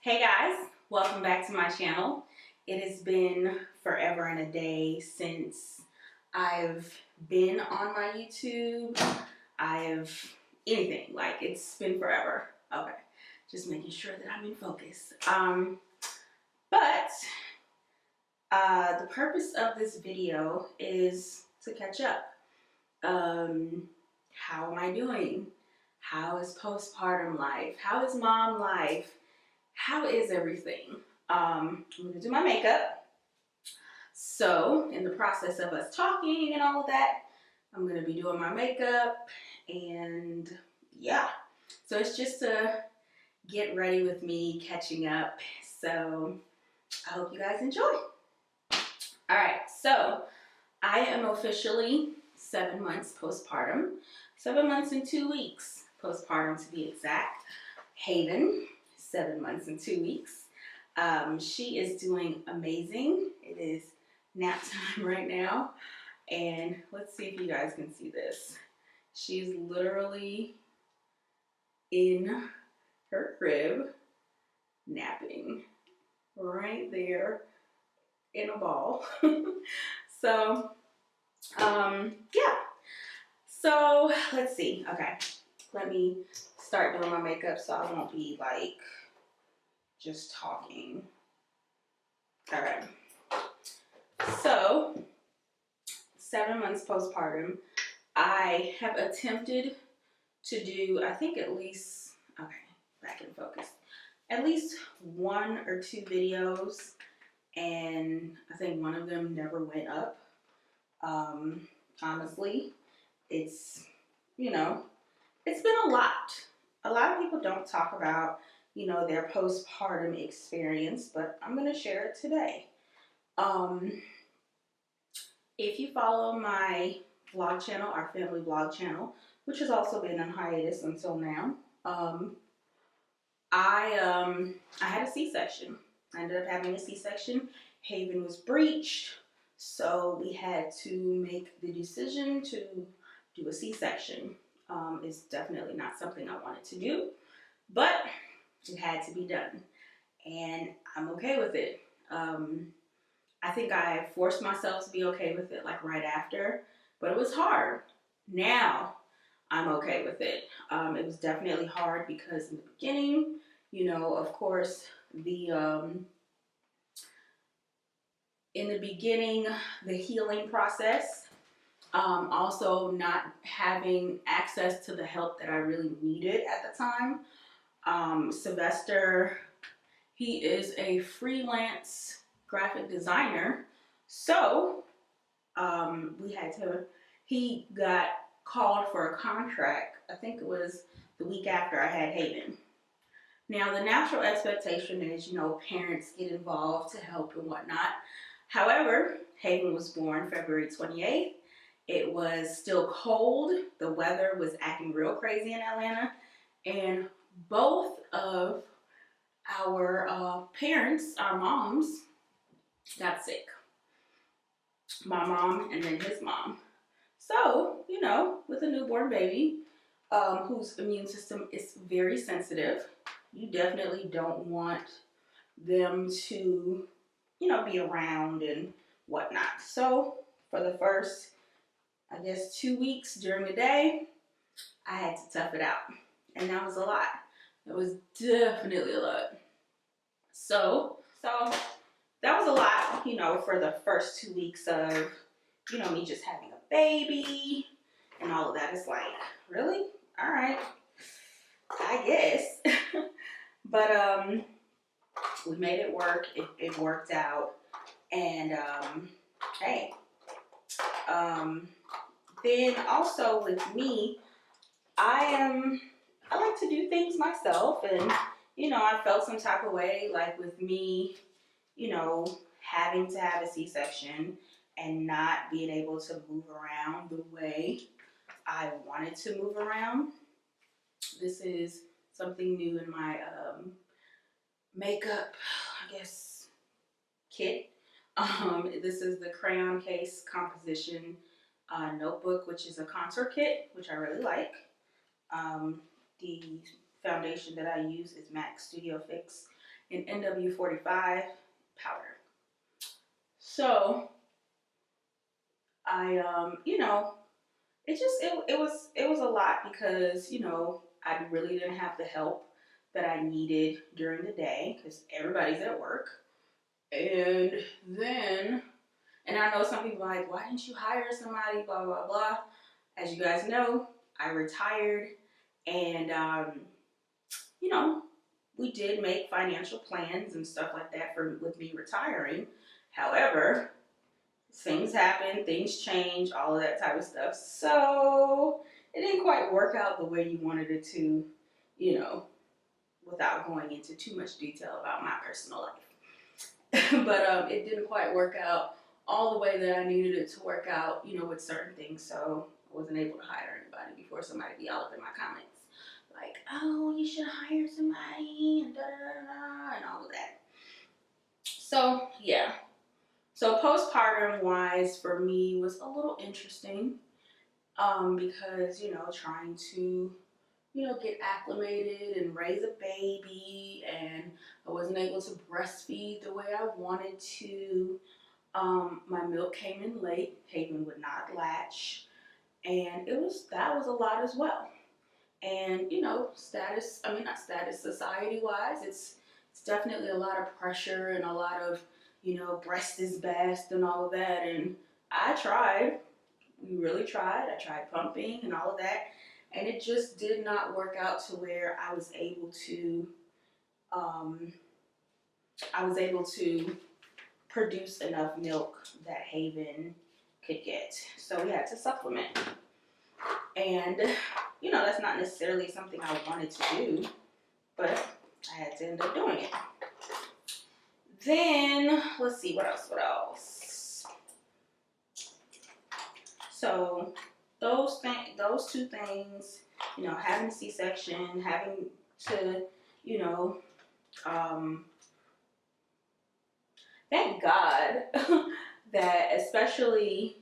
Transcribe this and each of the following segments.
Hey guys, welcome back to my channel. It has been forever and a day since I've been on my YouTube. Anything, like it's been forever. Okay, just making sure that I'm in focus. But the purpose of this video is to catch up. How am I doing? How is postpartum life? How is mom life? How is everything? I'm gonna do my makeup. So in the process of us talking and all of that, I'm gonna be doing my makeup and yeah. So it's just to get ready with me catching up. So I hope you guys enjoy. All right, so I am officially 7 months postpartum. 7 months and 2 weeks postpartum to be exact. Haven, 7 months and 2 weeks. She is doing amazing. It is nap time right now. And let's see if you guys can see this. She's literally in her crib napping right there in a ball. So, yeah. So let's see. Okay. Let me start doing my makeup so I won't be like just talking. All right. So 7 months postpartum, I have attempted to do, I think at least, okay, back in focus, at least 1 or 2 videos, and I think one of them never went up. Honestly, it's, it's been a lot. A lot of people don't talk about, their postpartum experience, but I'm going to share it today. If you follow my vlog channel, our family vlog channel, which has also been on hiatus until now, I had a C-section. I ended up having a C-section. Haven was breached, so we had to make the decision to do a C-section. It's definitely not something I wanted to do, but it had to be done, and I'm okay with it. I think I forced myself to be okay with it like right after, but it was hard. Now I'm okay with it. It was definitely hard because in the beginning, of course, in the beginning, the healing process, also not having access to the help that I really needed at the time. Sylvester, he is a freelance graphic designer, so he got called for a contract. I think it was the week after I had Haven. Now, the natural expectation is, parents get involved to help and whatnot. However, Haven was born February 28th. It was still cold. The weather was acting real crazy in Atlanta. And both of our parents, our moms, got sick. My mom and then his mom. So, with a newborn baby whose immune system is very sensitive, you definitely don't want them to, be around and whatnot. So for the first, 2 weeks during the day, I had to tough it out. And that was a lot. It was definitely a lot. So that was a lot, for the first 2 weeks of, me just having a baby and all of that. It's like, really? All right, I guess. But we made it work. It worked out. And hey, then also with me, I like to do things myself, and I felt some type of way, like with me, having to have a C-section and not being able to move around the way I wanted to move around. This is something new in my makeup, kit. This is the crayon case composition notebook, which is a contour kit, which I really like. The foundation that I use is MAC Studio Fix, and NW45 powder. So I, it was a lot because, I really didn't have the help that I needed during the day because everybody's at work. And then, and I know some people are like, why didn't you hire somebody, blah, blah, blah. As you guys know, I retired, and, we did make financial plans and stuff like that with me retiring. However, things happen, things change, all of that type of stuff. So it didn't quite work out the way you wanted it to, without going into too much detail about my personal life. But it didn't quite work out all the way that I needed it to work out, with certain things. So I wasn't able to hire anybody before somebody be all up in my comments. Like, oh, you should hire somebody, and da-da-da-da, and all of that. So, yeah. So postpartum wise for me was a little interesting because, trying to, get acclimated and raise a baby, and I wasn't able to breastfeed the way I wanted to. My milk came in late. Haven would not latch, and that was a lot as well. And, society wise, it's definitely a lot of pressure and a lot of, breast is best and all of that. And I tried, we really tried. I tried pumping and all of that. And it just did not work out to where I was able to produce enough milk that Haven could get. So we had to supplement. And, that's not necessarily something I wanted to do, but I had to end up doing it. Then, let's see, what else? So those two things, having a C-section, having to, thank God that especially,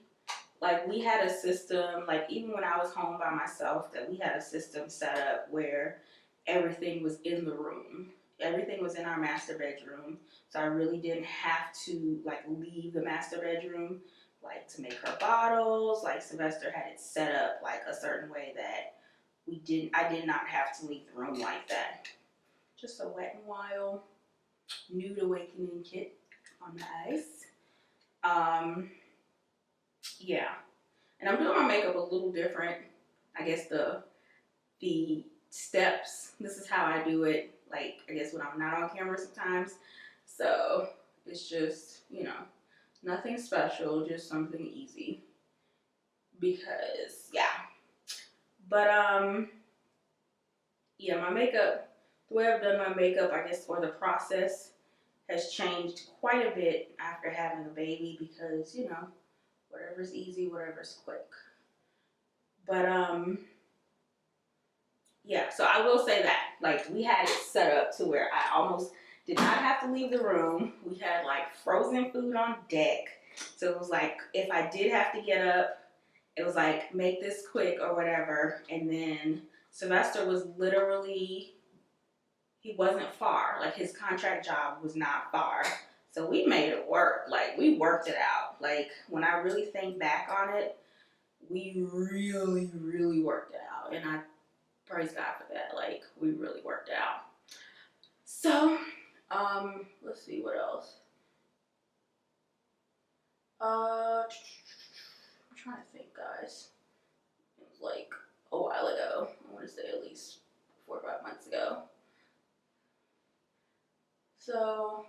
like, we had a system, like, even when I was home by myself, that we had a system set up where everything was in the room. Everything was in our master bedroom. So I really didn't have to, like, leave the master bedroom, like, to make her bottles. Like, Sylvester had it set up, like, a certain way that I did not have to leave the room like that. Just a Wet n Wild Nude Awakening kit on the ice. Yeah, and I'm doing my makeup a little different. I guess the steps, this is how I do it, like, I guess when I'm not on camera sometimes. So it's just, nothing special, just something easy. Because, yeah. But, yeah, my makeup, the way I've done my makeup, I guess, or the process has changed quite a bit after having a baby because, whatever's easy, whatever's quick. But, yeah, so I will say that, like, we had it set up to where I almost did not have to leave the room. We had, like, frozen food on deck. So it was like, if I did have to get up, it was like, make this quick or whatever. And then Sylvester was literally, he wasn't far. Like, his contract job was not far. So we made it work. Like, we worked it out. Like, when I really think back on it, we really, really worked it out. And I praise God for that. Like, we really worked it out. So, let's see what else. I'm trying to think, guys. It was like a while ago. I want to say at least 4 or 5 months ago. So,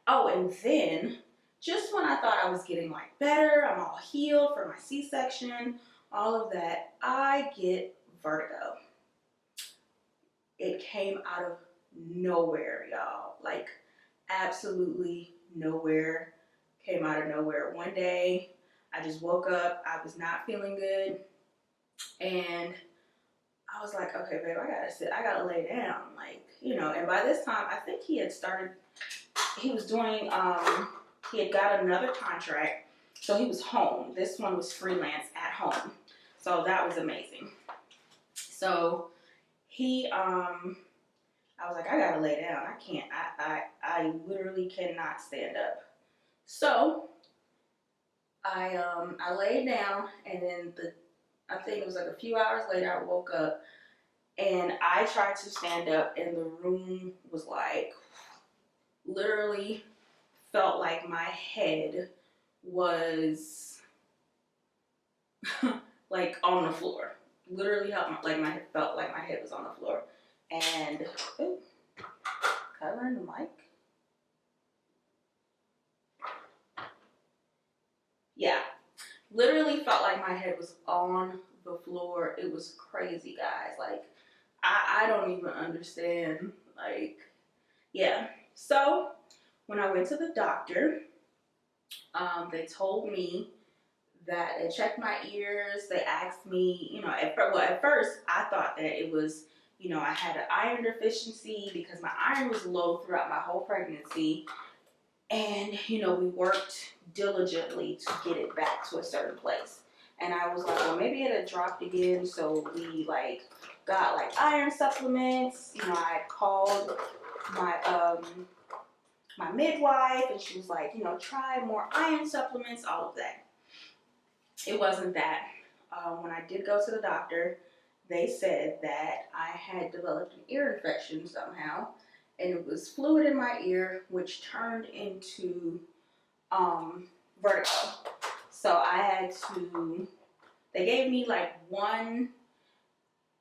oh, and then just when I thought I was getting, like, better, I'm all healed for my C-section, all of that, I get vertigo. It came out of nowhere, y'all. Like, absolutely nowhere. Came out of nowhere. One day, I just woke up. I was not feeling good. And I was like, okay, babe, I gotta sit. I gotta lay down. Like, and by this time, I think he had started, he was doing, he had got another contract. So he was home. This one was freelance at home. So that was amazing. So he, I was like, I gotta lay down. I can't. I literally cannot stand up. So I laid down, and then I think it was like a few hours later, I woke up, and I tried to stand up, and the room was like, literally felt like my head was like on the floor. Literally felt like my head was on the floor. And ooh, covering the mic. Yeah, literally felt like my head was on the floor. It was crazy, guys. Like I don't even understand. Like, yeah. So when I went to the doctor, they told me that they checked my ears. They asked me, at first I thought that it was, I had an iron deficiency because my iron was low throughout my whole pregnancy. And, we worked diligently to get it back to a certain place. And I was like, well, maybe it had dropped again. So we got iron supplements. I called my midwife, and she was like, try more iron supplements, all of that. It wasn't that. When I did go to the doctor, they said that I had developed an ear infection somehow, and it was fluid in my ear, which turned into vertigo. So they gave me one,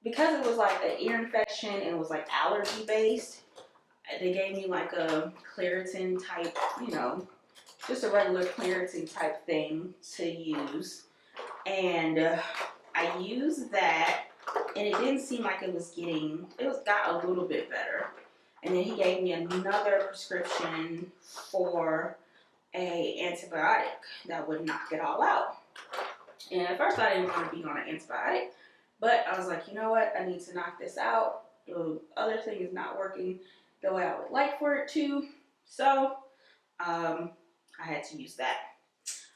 because it was an ear infection and it was allergy based, they gave me a Claritin type, just a regular Claritin type thing to use. And I used that, and it didn't seem like it got a little bit better. And then he gave me another prescription for a antibiotic that would knock it all out. And at first I didn't want to be on an antibiotic, but I was like, you know what? I need to knock this out. The other thing is not working the way I would like for it to. So I had to use that.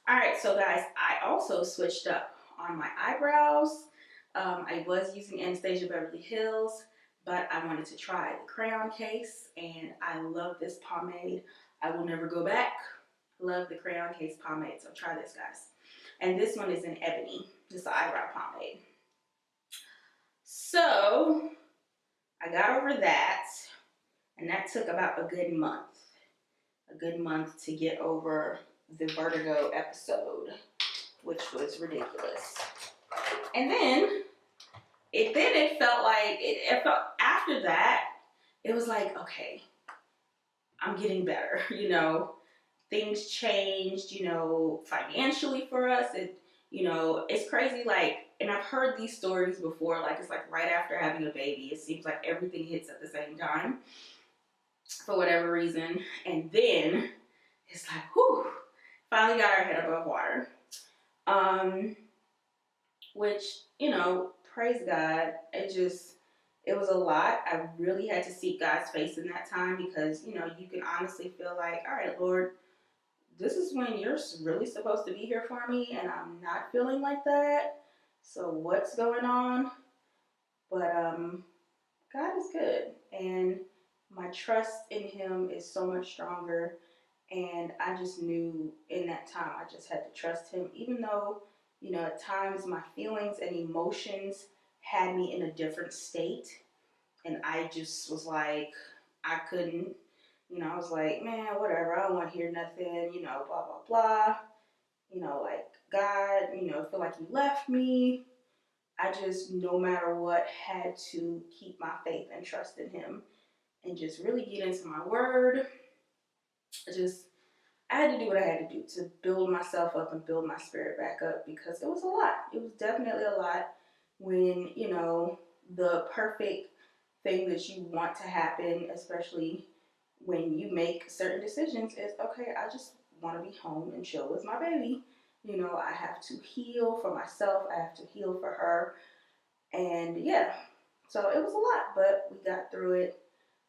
All right, so guys, I also switched up on my eyebrows. I was using Anastasia Beverly Hills, but I wanted to try the crayon case, and I love this pomade. I will never go back. Love the crayon case pomade, so try this, guys. And this one is in ebony. This is the eyebrow pomade. So I got over that, and that took about a good month. A good month to get over the vertigo episode, which was ridiculous. And then it felt like after that, it was like, okay, I'm getting better, Things changed, financially for us. It's crazy, and I've heard these stories before, it's right after having a baby, it seems like everything hits at the same time for whatever reason. And then it's like, whew, finally got our head above water. Which, praise God, it was a lot. I really had to seek God's face in that time because, you can honestly feel like, all right, Lord, this is when you're really supposed to be here for me, and I'm not feeling like that. So what's going on? But God is good, and my trust in Him is so much stronger. And I just knew in that time I just had to trust Him, even though, at times my feelings and emotions had me in a different state. And I just was like, I couldn't. I was like, man, whatever. I don't want to hear nothing, blah, blah, blah. God, I feel like you left me. I just, no matter what, had to keep my faith and trust in Him and just really get into my word. I had to do what I had to do to build myself up and build my spirit back up because it was a lot. It was definitely a lot when, the perfect thing that you want to happen, especially when you make certain decisions, is, okay, I just want to be home and chill with my baby. I have to heal for myself. I have to heal for her. And yeah, so it was a lot, but we got through it.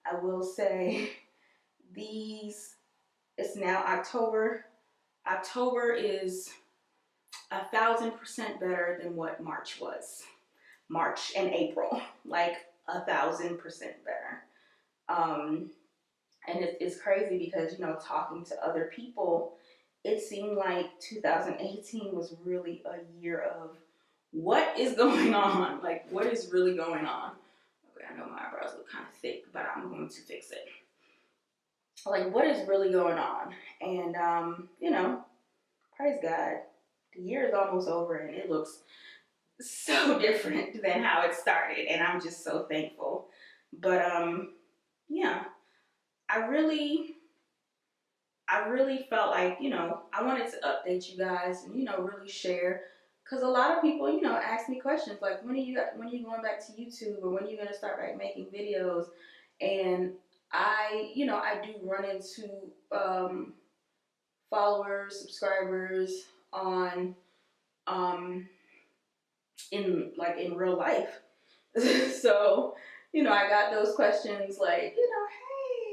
I will say it's now October. October is 1,000% better than what March was. March and April, 1,000% better. And it's crazy because, you know, talking to other people, it seemed like 2018 was really a year of what is going on? Like, what is really going on? Okay, I know my eyebrows look kind of thick, but I'm going to fix it. Like, what is really going on? And, you know, praise God, the year is almost over and it looks so different than how it started. And I'm just so thankful. But, yeah, I really felt like, you know, I wanted to update you guys and, you know, really share. Because a lot of people, you know, ask me questions like, when are you going back to YouTube, or when are you going to start back making videos? And you know, I do run into followers, subscribers on in real life. So, you know, I got those questions like, you know,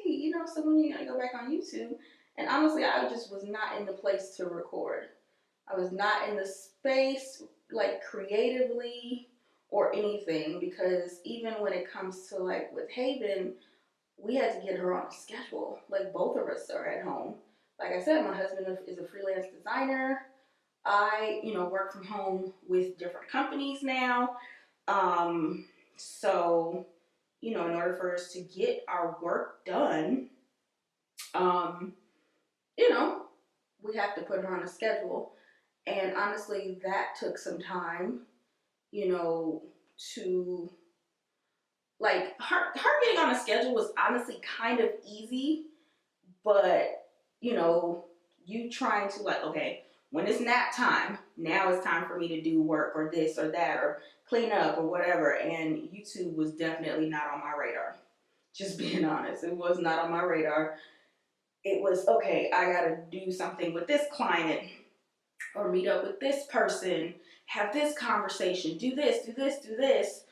hey, you know, so when are you going to go back on YouTube? And honestly, I just was not in the place to record. I was not in the space, like, creatively or anything, because even when it comes to, like, with Haven, we had to get her on a schedule. Like, both of us are at home. Like I said, my husband is a freelance designer. I, you know, work from home with different companies now. So, you know, in order for us to get our work done, you know, we have to put her on a schedule. And honestly, that took some time, you know, to, like, her getting on a schedule was honestly kind of easy, but, you know, you trying to, like, okay, when it's nap time, now it's time for me to do work or this or that or clean up or whatever. And YouTube was definitely not on my radar. Just being honest, it was not on my radar. It was, okay, I got to do something with this client or meet up with this person, have this conversation, do this, do this, do this.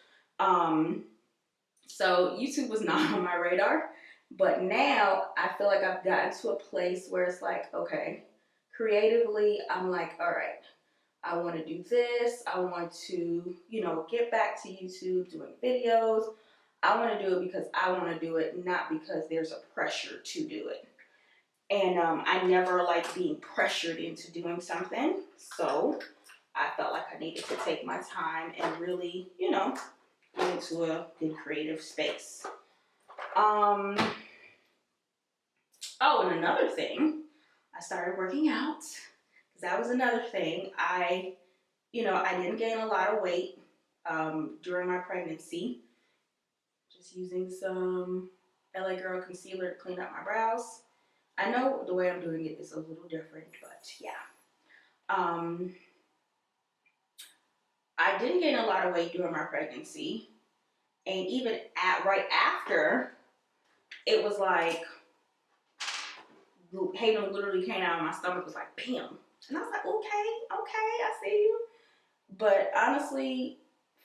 So YouTube was not on my radar. But now I feel like I've gotten to a place where it's like, okay, creatively, I'm like, all right, I want to do this. I want to, you know, get back to YouTube doing videos. I want to do it because I want to do it, not because there's a pressure to do it. And I never like being pressured into doing something. So I felt like I needed to take my time and really, you know, get into a good creative space. Oh, and another thing, I started working out, because that was another thing. I didn't gain a lot of weight during my pregnancy. Just using some LA Girl concealer to clean up my brows. I know the way I'm doing it is a little different, but yeah. I didn't gain a lot of weight during my pregnancy. And even right after, it was like, Hayden literally came out of my stomach, was like, bam. And I was like, okay, I see you. But honestly,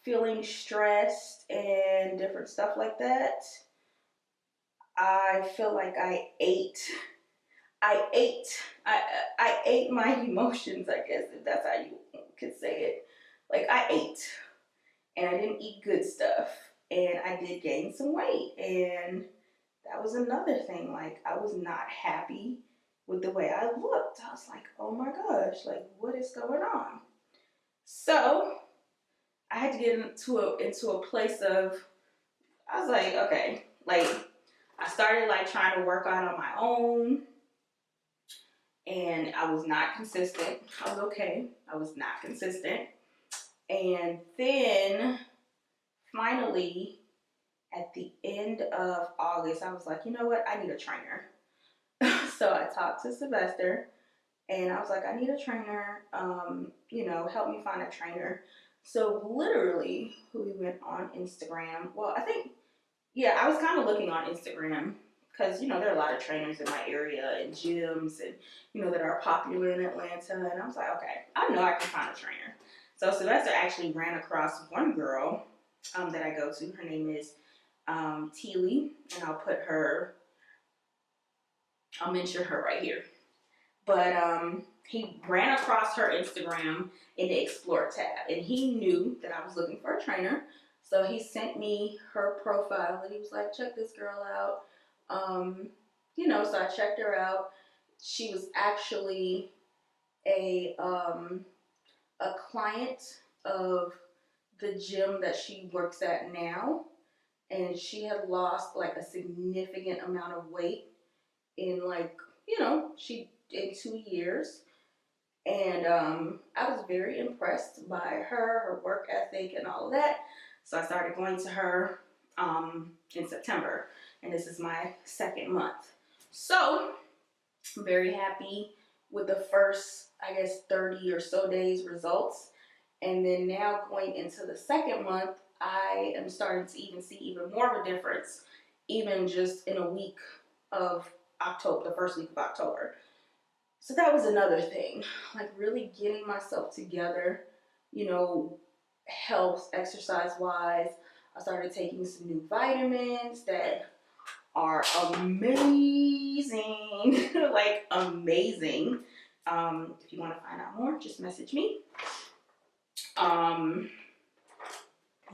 feeling stressed and different stuff like that, I feel like I ate my emotions, I guess, if that's how you could say it. Like, I ate, and I didn't eat good stuff, and I did gain some weight, and that was another thing. Like, I was not happy with the way I looked. I was like, oh my gosh, like, what is going on? So I had to get into a place of, I was like, okay, like, I started like trying to work out on my own, and I was not consistent. I was okay. I was not consistent. And then finally, at the end of August, I was like, you know what? I need a trainer. So I talked to Sylvester, and I was like, I need a trainer. You know, help me find a trainer. So literally, we went on Instagram. Well, I was kind of looking on Instagram because, you know, there are a lot of trainers in my area and gyms and, you know, that are popular in Atlanta. And I was like, okay, I know I can find a trainer. So Sylvester actually ran across one girl that I go to. Her name is Teely, and I'll mention her right here. But he ran across her Instagram in the Explore tab, and he knew that I was looking for a trainer. So he sent me her profile, and he was like, check this girl out. You know, so I checked her out. She was actually a client of the gym that she works at now, and she had lost like a significant amount of weight in like, you know, she in 2 years. And I was very impressed by her work ethic and all of that. So I started going to her in September, and this is my second month. So I'm very happy with the first, I guess, 30 or so days results. And then now going into the second month, I am starting to even see even more of a difference, even just in a week of October, the first week of October. So that was another thing, like really getting myself together, you know, health, exercise wise. I started taking some new vitamins that are amazing, like amazing. If you want to find out more, just message me.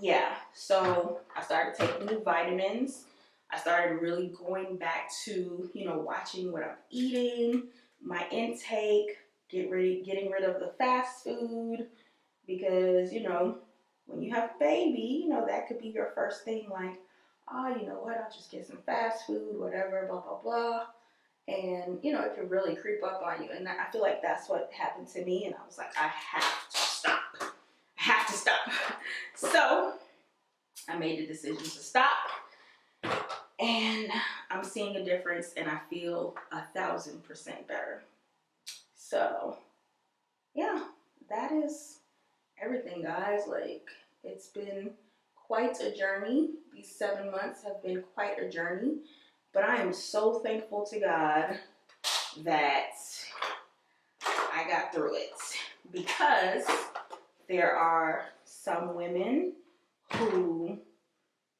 Yeah, so I started taking new vitamins. I started really going back to, you know, watching what I'm eating, my intake, getting rid of the fast food, because, you know, when you have a baby, you know, that could be your first thing, like, oh, you know what, I'll just get some fast food, whatever, blah, blah, blah. And, you know, it could really creep up on you. And I feel like that's what happened to me. And I was like, I have to stop. I have to stop. So I made the decision to stop. And I'm seeing a difference, and I feel 1,000% better. So, yeah, that is everything, guys. Like, it's been quite a journey. These 7 months have been quite a journey. But I am so thankful to God that I got through it, because there are some women who,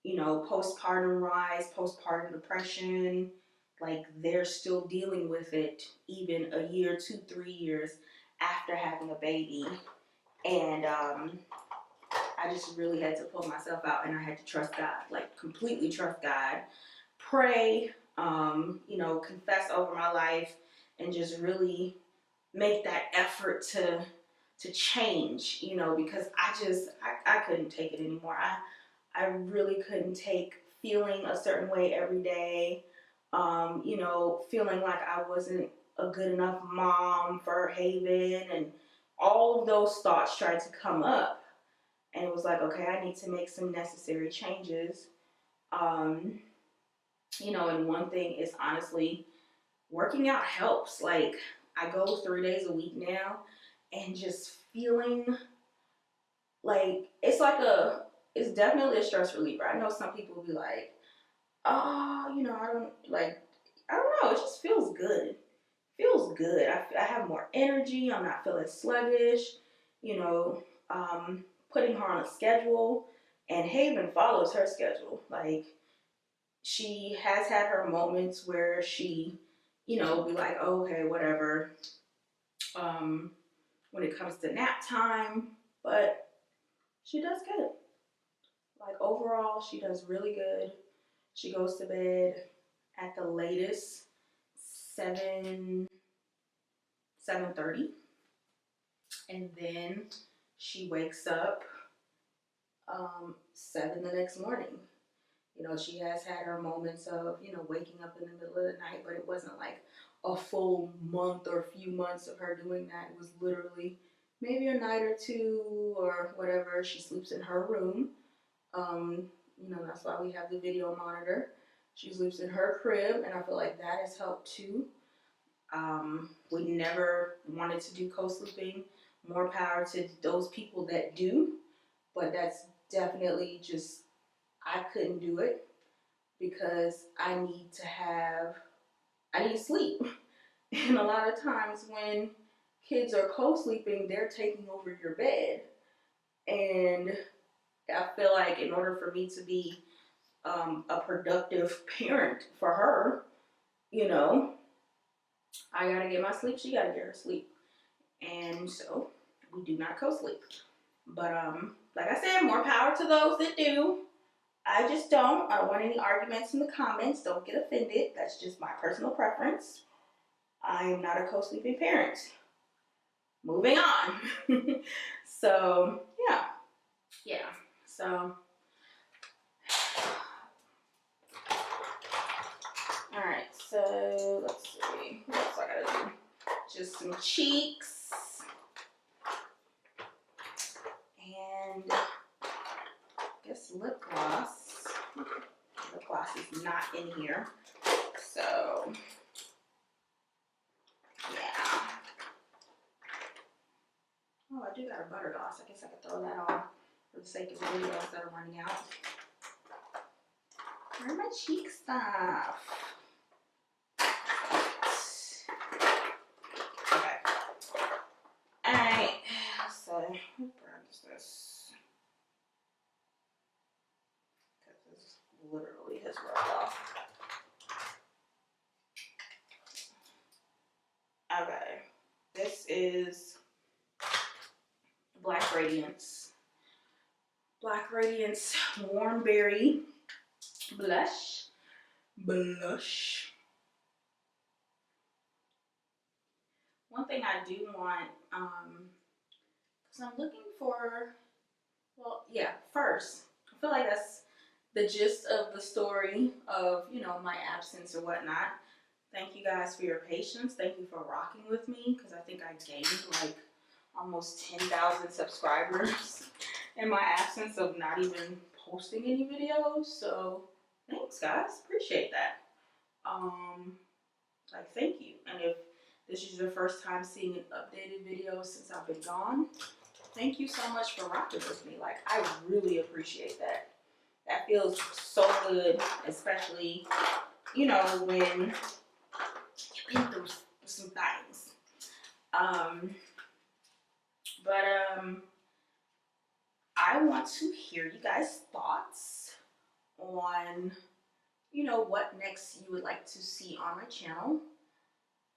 you know, postpartum rise, postpartum depression, like they're still dealing with it even a year, 2, 3 years after having a baby. And I just really had to pull myself out, and I had to trust God, like completely trust God, pray, you know, confess over my life, and just really make that effort to change, you know, because I couldn't take it anymore. I really couldn't take feeling a certain way every day, you know, feeling like I wasn't a good enough mom for Haven, and all of those thoughts tried to come up. And it was like, okay, I need to make some necessary changes. You know, and one thing is honestly, working out helps. Like, I go 3 days a week now, and just feeling like it's definitely a stress reliever. I know some people will be like, oh, you know, I don't know, it just feels good. Feels good. I have more energy. I'm not feeling sluggish, you know, putting her on a schedule, and Haven follows her schedule. Like, she has had her moments where she, you know, be like, oh, okay, whatever, when it comes to nap time, but she does good. Like, overall, she does really good. She goes to bed at the latest 7:30, and then she wakes up 7 the next morning. You know, she has had her moments of, you know, waking up in the middle of the night, but it wasn't like a full month or a few months of her doing that. It was literally maybe a night or two or whatever. She sleeps in her room. You know, that's why we have the video monitor. She sleeps in her crib, and I feel like that has helped too. We never wanted to do co-sleeping. More power to those people that do, but that's definitely just, I couldn't do it, because I need sleep. And a lot of times when kids are co-sleeping, they're taking over your bed. And I feel like in order for me to be a productive parent for her, you know, I gotta get my sleep, she gotta get her sleep. And so we do not co-sleep. But like I said, more power to those that do. I just don't. I don't want any arguments in the comments. Don't get offended. That's just my personal preference. I am not a co-sleeping parent. Moving on. So, yeah. Yeah. So, all right. So, let's see. What else I gotta do? Just some cheeks. And I guess lip gloss. Lip gloss is not in here. So, yeah. Oh, I do got a butter gloss. I guess I could throw that on for the sake of the videos that are running out. Where's my cheek stuff? Okay. Alright. So, what brand is this? Because this literally has rubbed off. Okay. This is Black Radiance. Black Radiance Warm Berry Blush. One thing I do want, because I'm looking for, well, yeah, first, I feel like that's the gist of the story of, you know, my absence or whatnot. Thank you guys for your patience. Thank you for rocking with me, because I think I gained like almost 10,000 subscribers in my absence of not even posting any videos. So thanks guys, appreciate that. Like, thank you. And if this is your first time seeing an updated video since I've been gone, thank you so much for rocking with me. Like, I really appreciate that. That feels so good, especially, you know, when you've been through some things. I want to hear you guys' thoughts on, you know, what next you would like to see on my channel.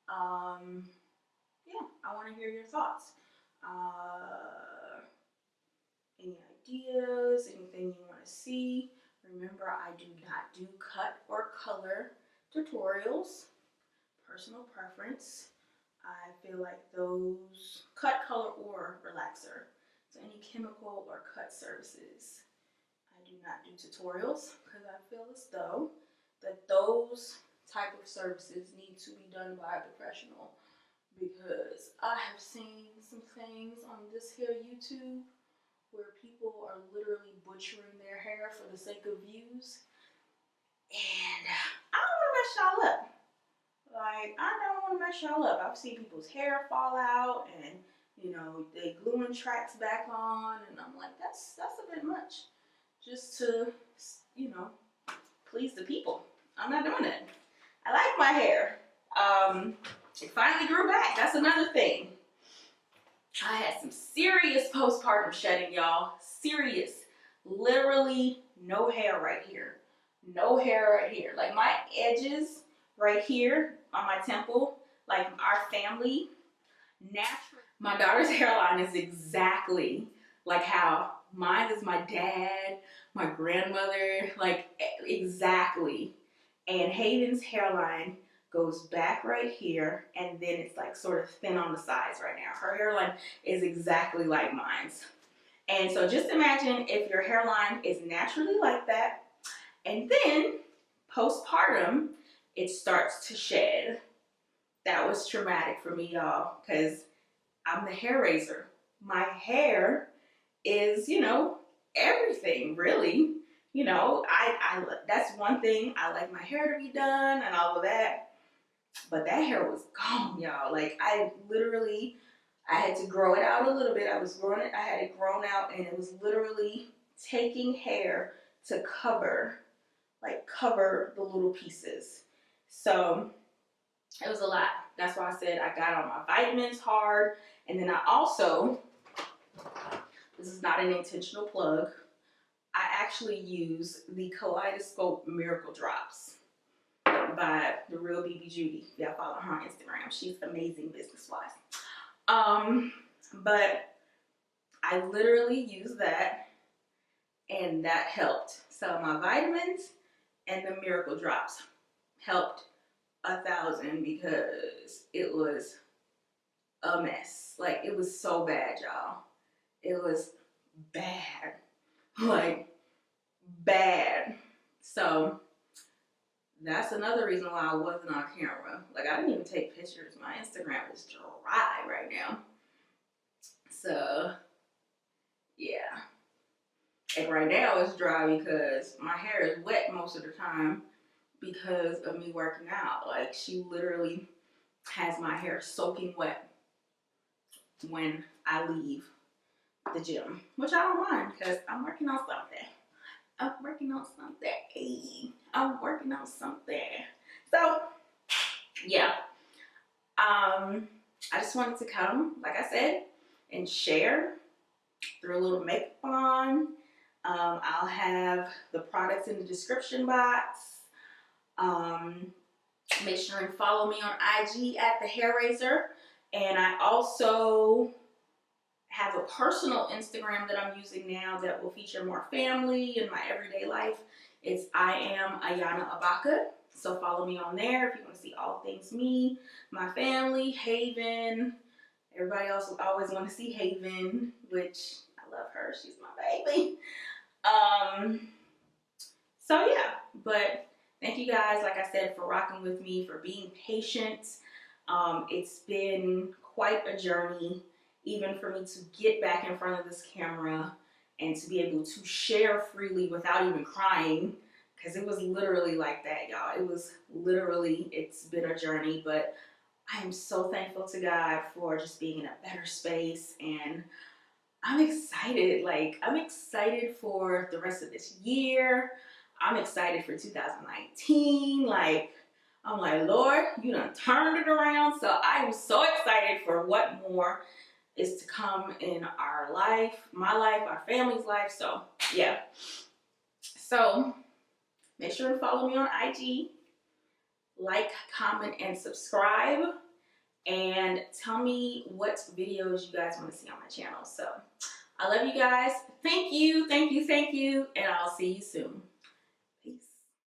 Yeah, I want to hear your thoughts. Any ideas, anything you want to see. Remember, I do not do cut or color tutorials. Personal preference. I feel like those cut, color, or relaxer. So any chemical or cut services. I do not do tutorials because I feel as though that those type of services need to be done by a professional, because I have seen some things on this here YouTube where people are literally butchering their hair for the sake of views, and I don't want to mess y'all up. Like, I don't want to mess y'all up. I've seen people's hair fall out, and you know, they gluing tracks back on, and I'm like, that's a bit much, just to, you know, please the people. I'm not doing it. I like my hair. It finally grew back. That's another thing. I had some serious postpartum shedding, y'all. Serious. Literally no hair right here. No hair right here. Like my edges right here on my temple, like our family, naturally. My daughter's hairline is exactly like how mine is my dad, my grandmother, like exactly. And Haven's hairline goes back right here, and then it's like sort of thin on the sides right now. Her hairline is exactly like mine's. And so just imagine if your hairline is naturally like that, and then postpartum, it starts to shed. That was traumatic for me, y'all, because I'm the hair raiser. My hair is, you know, everything, really. You know, I that's one thing. I like my hair to be done and all of that. But that hair was gone, y'all. Like, I had to grow it out a little bit. I had it grown out, and it was literally taking hair to cover the little pieces. So it was a lot. That's why I said I got on my vitamins hard. And then I also, this is not an intentional plug, I actually use the Kaleidoscope Miracle Drops by the real BB Judy. Y'all follow her on Instagram. She's amazing business-wise. But I literally used that, and that helped So my vitamins and the miracle drops helped 1,000 because it was a mess. Like, it was so bad, y'all. It was bad. Like, bad. So that's another reason why I wasn't on camera. Like, I didn't even take pictures. My Instagram is dry right now. So yeah. Like, right now it's dry because my hair is wet most of the time because of me working out. Like, she literally has my hair soaking wet when I leave the gym, which I don't mind because I'm working on something. I'm working on something. So yeah, I just wanted to come, like I said, and share, throw a little makeup on. I'll have the products in the description box. Make sure and follow me on IG at Thehairazor. And I also have a personal Instagram that I'm using now that will feature more family and my everyday life. It's I am Ayana Abakah. So follow me on there if you want to see all things me, my family, Haven. Everybody else always want to see Haven, which I love her. She's my baby. So yeah, but thank you guys, like I said, for rocking with me, for being patient. It's been quite a journey, even for me to get back in front of this camera and to be able to share freely without even crying, because it was literally like that, y'all. It was literally, it's been a journey, but I am so thankful to God for just being in a better space, and I'm excited. Like, I'm excited for the rest of this year. I'm excited for 2019. Like, I'm like, Lord, you done turned it around. So I am so excited for what more is to come in our life, my life, our family's life. So yeah. So make sure to follow me on IG. Like, comment, and subscribe. And tell me what videos you guys want to see on my channel. So I love you guys. Thank you, and I'll see you soon.